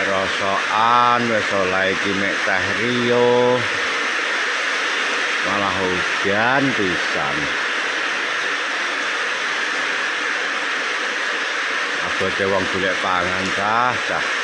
rosokan wis oleh iki mek teh Rio. Malah hujan pisan. Abote wong golek pangan cah.